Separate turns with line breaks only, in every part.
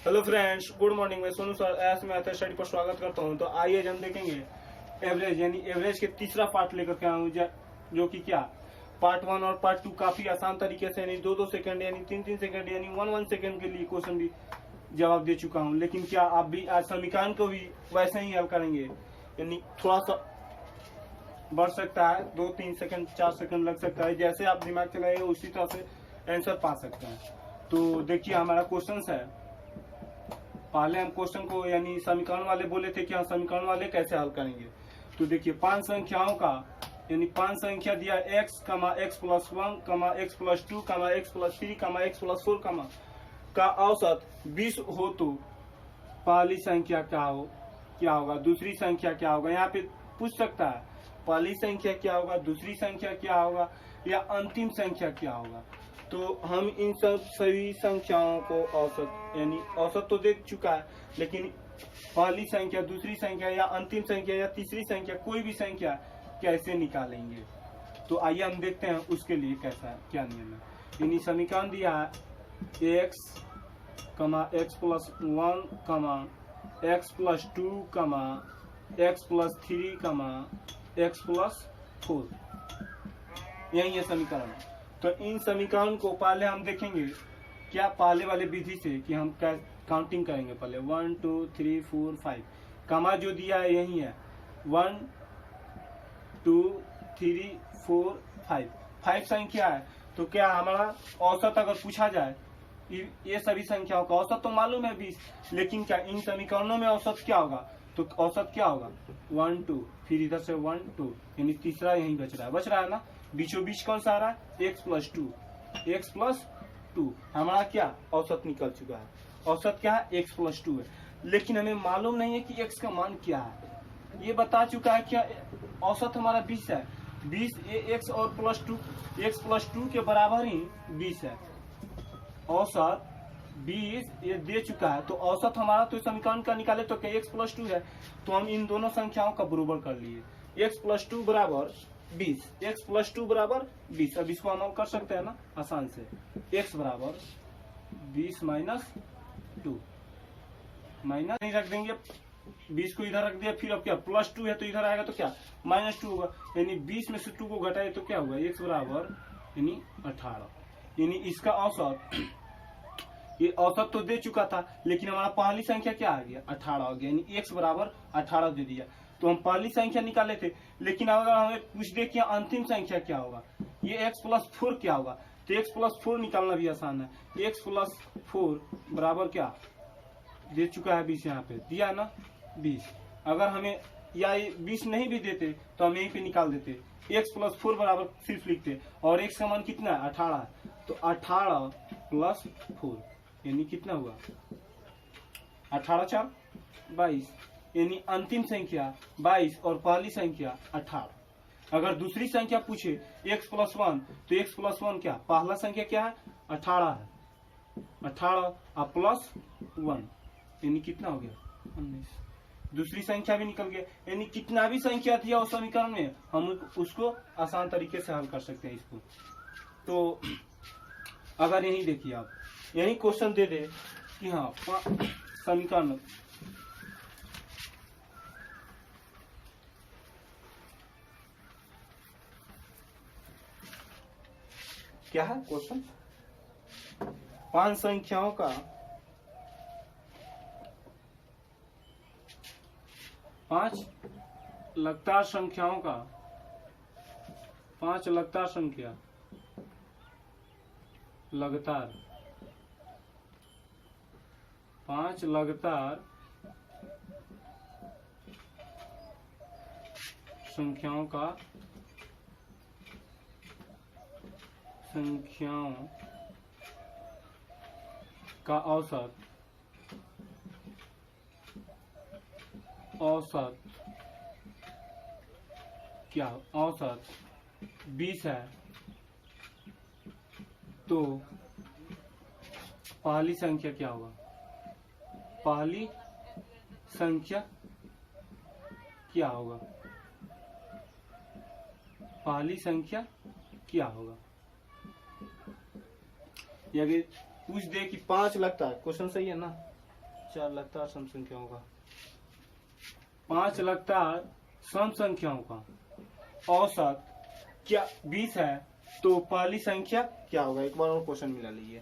Hello friends, good morning. मैं Sonu sir S math study पर स्वागत करता हूं। तो आइए हम देखेंगे एवरेज, यानी एवरेज के तीसरा पार्ट लेकर के आया हूं, जो कि क्या पार्ट 1 और पार्ट 2 काफी आसान तरीके से, यानी 2-2 सेकंड यानी 3-3 सेकंड यानी 1-1 सेकंड के लिए क्वेश्चन भी जवाब दे चुका हूं। लेकिन क्या आप भी आज समीकरण को भी वैसे ही हल करेंगे, यानी थोड़ा सा बढ़ सकता है, 2-3 सेकंड 4 सेकंड लग सकता है। जैसे आप दिमाग चलाइए उसी तरह से आंसर पा सकते हैं। तो देखिए हमारा क्वेश्चन है। पहले हम क्वेश्चन को यानी समीकरण वाले बोले थे कि हम समीकरण वाले कैसे हल करेंगे। तो देखिए 5 संख्याओं का यानी 5 संख्या दिया x, x+1, x+2, x+3, x+4 का औसत 20 हो तो पहली संख्या क्या होगा, दूसरी संख्या क्या होगा। यहाँ पे पूछ सकता है पहली संख्या क्या होगा, दूसरी संख्या क्या होगा या अंतिम संख्या क्या होगा। तो हम इन सभी संख्याओं को औसत यानी औसत तो दे चुका है, लेकिन पहली संख्या, दूसरी संख्या या अंतिम संख्या या तीसरी संख्या, कोई भी संख्या कैसे निकालेंगे। तो आइए हम देखते हैं उसके लिए कैसा क्या नियम है। यानी समीकरण दिया है x, x+1, x+2, x+3, x+4, यही है समीकरण। तो इन समीकरण को पहले हम देखेंगे क्या पहले वाले विधि से कि हम काउंटिंग करेंगे। पहले 1 2 3 4 5 कमा जो दिया है यही है 1 2 3 4 5 संख्या है। तो क्या हमारा औसत अगर पूछा जाए, ये सभी संख्याओं का औसत तो मालूम है 20, लेकिन क्या इन समीकरणों में औसत क्या होगा। तो औसत क्या होगा 1 2, फिर इधर से 1 2, यानी तीसरा यही बच रहा है ना। बीचों बीच कौन सा आ रहा है x+2 हमारा क्या औसत निकल चुका है। औसत क्या है x+2 है, लेकिन हमें मालूम नहीं है कि x का मान क्या है। ये बता चुका है क्या औसत हमारा 20 है। 20 x और x+2 के बराबर ही 20 है। औसत 20 ये दे चुका है। तो औसत हमारा तो समीकरण का निकाले तो क्या x+2 है। तो हम इन दोनों संख्याओं का बराबर कर लिए। x+2 बराबर 20, x+2 बराबर 20। अब इसको हम हल कर सकते हैं ना आसान से। x बराबर 20 - 2, माइनस नहीं रख देंगे, 20 को इधर रख दिया, फिर अब क्या +2 है तो इधर आएगा तो क्या -2 होगा। यानी 20 में से 2 को घटाए तो क्या होगा x बराबर यानी 18। यानी इसका औसत, ये औसत तो दे चुका था, लेकिन हमारा पहली संख्या क्या आ गया 18 आ गया, यानी x बराबर 18 दे दिया। तो हम पहली संख्या निकाले थे, लेकिन अगर हमें पूछ दे कि अंतिम संख्या क्या होगा, ये x+4 क्या होगा, तो x+4 निकालना भी आसान है। x+4 बराबर क्या दे चुका है 20, यहाँ पे दिया ना 20। अगर हमें या 20 नहीं भी देते तो हम यहीं पे निकाल देते। x+4 बराबर सिर्फ लिखते, और x का मान कितना है 18 है। तो 18 + 4 यानी कितना हुआ 18 4 22, यानी अंतिम संख्या 22 और पहली संख्या 18। अगर दूसरी संख्या पूछे x+1, तो x+1 क्या पहला संख्या क्या है 18 है, 18 +1 यानी कितना हो गया 19। दूसरी संख्या भी निकल गया, यानी कितना भी संख्या दिया उस समीकरण में हम उसको आसान तरीके से हल कर सकते हैं इसको। तो अगर यही देखिए आप यही क्वेश्चन दे दे कि हाँ समीकरण क्या है, क्वेश्चन 5 संख्याओं का 5 लगातार संख्याओं का 5 लगातार संख्या लगातार 5 लगातार संख्याओं का औसत क्या औसत 20 है। तो पहली संख्या क्या होगा, पहली संख्या क्या होगा, पहली संख्या क्या होगा। ये अगर पूछ दे कि 5 लगता है, क्वेश्चन सही है ना, 4 लगातार सम संख्याओं का, 5 लगातार सम संख्याओं का औसत क्या 20 है, तो पहली संख्या क्या होगा? एक बार और क्वेश्चन मिला लीजिए।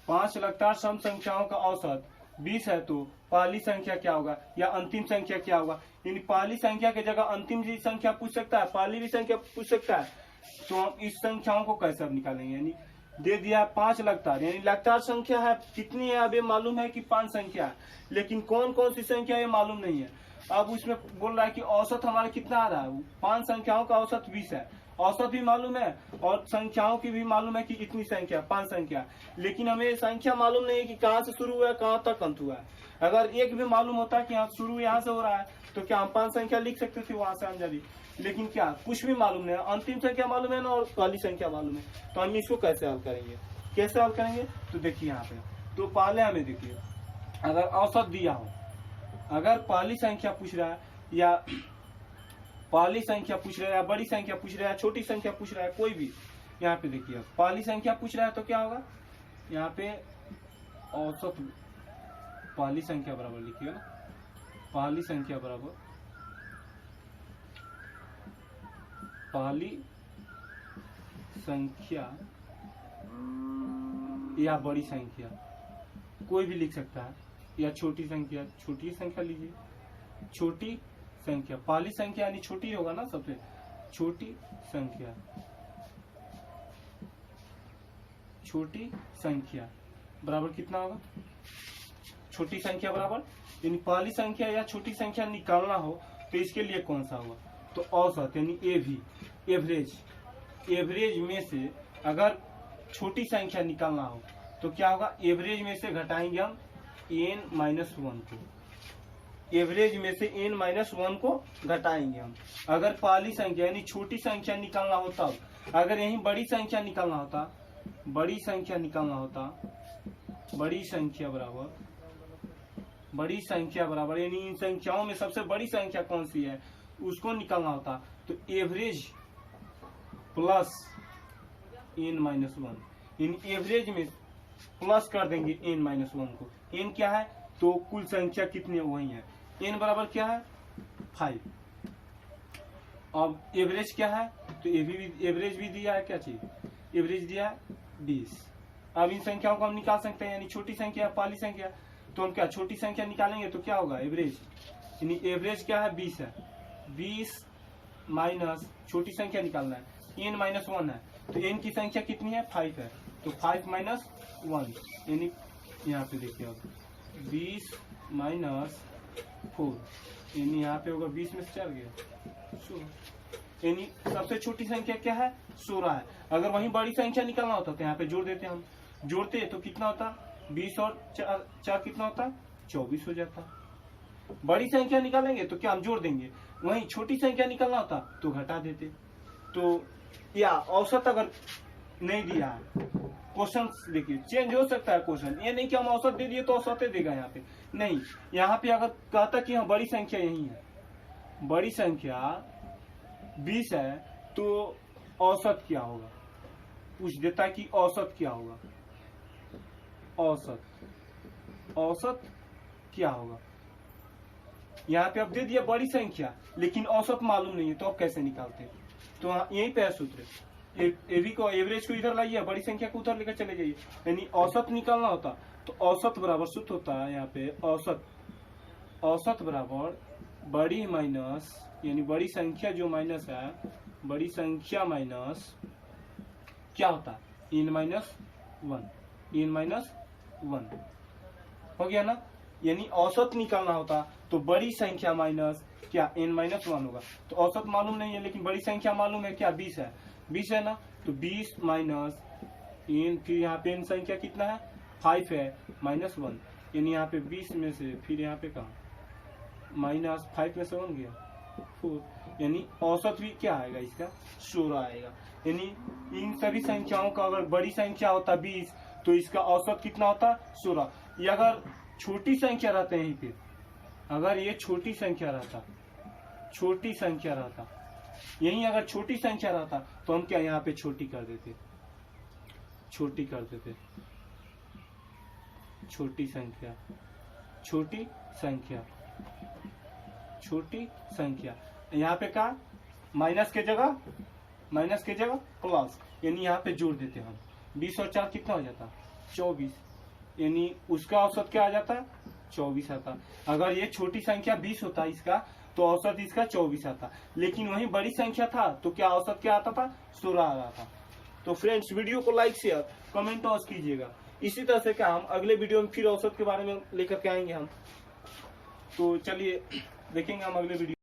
5 लगातार सम संख्याओं का औसत 20 है, तो पहली संख्या क्या होगा या अंतिम संख्या क्या होगा? यानी पहली संख्या की जगह अंतिम भी संख्या पूछ सकता है, पहली भी संख्या पूछ सकता है। तो हम इस संख्याओं को कैसे अब निकालेंगे? यानी दे दिया 5 लगातार, यानी लगातार संख्या है कितनी है? अब ये मालूम है कि 5 संख्या है, लेकिन कौन कौन सी संख्या ये मालूम नहीं है। अब उसमें बोल रहा है कि औसत हमारा कितना आ रहा है? 5 संख्याओं का औसत 20 है, औसत भी मालूम है और संख्याओं की भी मालूम है कि इतनी संख्या 5 संख्या, लेकिन हमें संख्या मालूम नहीं है कि कहाँ से शुरू हुआ है कहाँ तक अंत हुआ है। अगर एक भी मालूम होता कि यहाँ शुरू यहाँ से हो रहा है तो क्या हम 5 संख्या लिख सकते थे वहां से अंजादी, लेकिन क्या कुछ भी मालूम नहीं है, अंतिम संख्या मालूम है ना और पहली संख्या मालूम है। तो हम इसको कैसे हल करेंगे? कैसे हल करेंगे? तो देखिए यहाँ पे, तो पहले हमें देखिए, अगर औसत दिया हो, अगर पहली संख्या पूछ रहा है या पहली संख्या पूछ रहा है या बड़ी संख्या पूछ रहा है, छोटी संख्या पूछ रहा है, कोई भी, यहाँ पे देखिए पहली संख्या पूछ रहा है तो क्या होगा? यहाँ पे औसत पहली संख्या बराबर लिखिएगा ना, पहली संख्या बराबर पहली संख्या या बड़ी संख्या, कोई भी लिख सकता है, या छोटी संख्या, छोटी संख्या लीजिए, छोटी संख्या, पहली संख्या यानी छोटी होगा ना, सबसे छोटी संख्या, छोटी संख्या बराबर कितना होगा? छोटी संख्या बराबर, यानी पहली संख्या या छोटी संख्या निकालना हो तो इसके लिए कौन सा होगा? तो औसत यानी एवी, एवरेज, एवरेज में से अगर छोटी संख्या निकालना हो तो क्या होगा? एवरेज में से घटाएंगे हम n-1 को, एवरेज में से n-1 को घटाएंगे हम। अगर पहली संख्या यानी छोटी संख्या निकालना होता, अगर यही बड़ी संख्या निकालना होता, बड़ी संख्या निकालना होता, बड़ी संख्या बराबर, बड़ी संख्या बराबर यानी इन संख्याओं में सबसे बड़ी संख्या कौन सी है उसको निकालना होता, तो एवरेज प्लस n-1, यानी एवरेज में प्लस कर देंगे n-1 को। n क्या है? तो कुल संख्या कितनी वही है, n बराबर क्या है? 5। अब एवरेज क्या है? तो एवरेज भी दिया है, क्या चीज? एवरेज दिया है 20। अब इन संख्याओं को हम निकाल सकते हैं, यानी छोटी संख्या पहली संख्या, तो हम क्या छोटी संख्या निकालेंगे तो क्या होगा? एवरेज, यानी एवरेज क्या है? 20 है, 20 माइनस छोटी संख्या निकालना है, n-1 है, तो n की संख्या कितनी है? 5 है, तो 5 माइनस 1, यानी यहाँ पे देखिए अब 20 माइनस 4, यानी यहाँ पे होगा 20 में से 4 गया 16, यानी सबसे छोटी संख्या क्या है? 16 है। अगर वहीं बड़ी संख्या निकालना होता तो यहाँ पे जोड़ देते हम, जोड़ते तो कितना होता? 20 और 4 कितना होता? 24 हो जाता। बड़ी संख्या निकालेंगे तो क्या हम जोड़ देंगे, वहीं छोटी संख्या निकालना होता तो घटा देते। तो या औसत अगर नहीं दिया है, क्वेश्चन देखिए चेंज हो सकता है क्वेश्चन, ये नहीं कि हम औसत दे दिए तो औसत देगा, यहाँ पे नहीं, यहाँ पे अगर कहता कि हाँ बड़ी संख्या यही है, बड़ी संख्या 20 है, तो औसत क्या होगा पूछ देता कि औसत क्या होगा, औसत, औसत क्या होगा? यहाँ पे अब दे दिया बड़ी संख्या, लेकिन औसत मालूम नहीं है, तो अब कैसे निकालते? तो यही पे है सूत्र, एवी को, एवरेज को इधर लाइए, बड़ी संख्या को उधर लेकर चले जाइए, यानी औसत निकालना होता तो औसत बराबर सूत्र होता है यहाँ पे औसत, औसत बराबर बड़ी माइनस, यानी बड़ी संख्या जो माइनस है, बड़ी संख्या माइनस क्या होता है? n-1, n-1 हो गया ना, यानी औसत निकालना होता तो बड़ी संख्या माइनस क्या n-1 होगा। तो औसत मालूम नहीं है, लेकिन बड़ी संख्या मालूम है, क्या 20 है, 20 है ना, तो 20 माइनस n, फिर यहाँ पे n संख्या कितना है? 5 है, -1, यानी यहाँ पे 20 में से फिर यहाँ पे कहा -5 में से 1 गया 4, यानी औसत भी क्या आएगा इसका? 16 आएगा। यानी इन सभी संख्याओं का अगर बड़ी संख्या होता 20 तो इसका औसत कितना होता? 16। ये अगर छोटी संख्या रहते हैं, फिर अगर ये छोटी संख्या रहता, छोटी संख्या रहता, यही अगर छोटी संख्या रहता तो हम क्या यहाँ पे छोटी कर देते, छोटी कर देते, छोटी संख्या, छोटी संख्या, छोटी संख्या। यहाँ पे का माइनस के जगह प्लस, यानी यहाँ पे जोड़ देते हम। 20 और 4 कितना हो जाता? 24, यानी उसका औसत क्या आ जाता? 24 आता। अगर ये छोटी संख्या 20 होता इसका, तो औसत इसका 24 आता। लेकिन वही बड़ी संख्या था तो क्या औसत क्या आता था? 16 आ रहा था। तो फ्रेंड्स, वीडियो को लाइक शेयर कमेंट और कीजिएगा। इसी तरह से क्या हम अगले वीडियो में फिर औसत के बारे में लेकर के आएंगे हम। तो चलिए देखेंगे हम अगले वीडियो।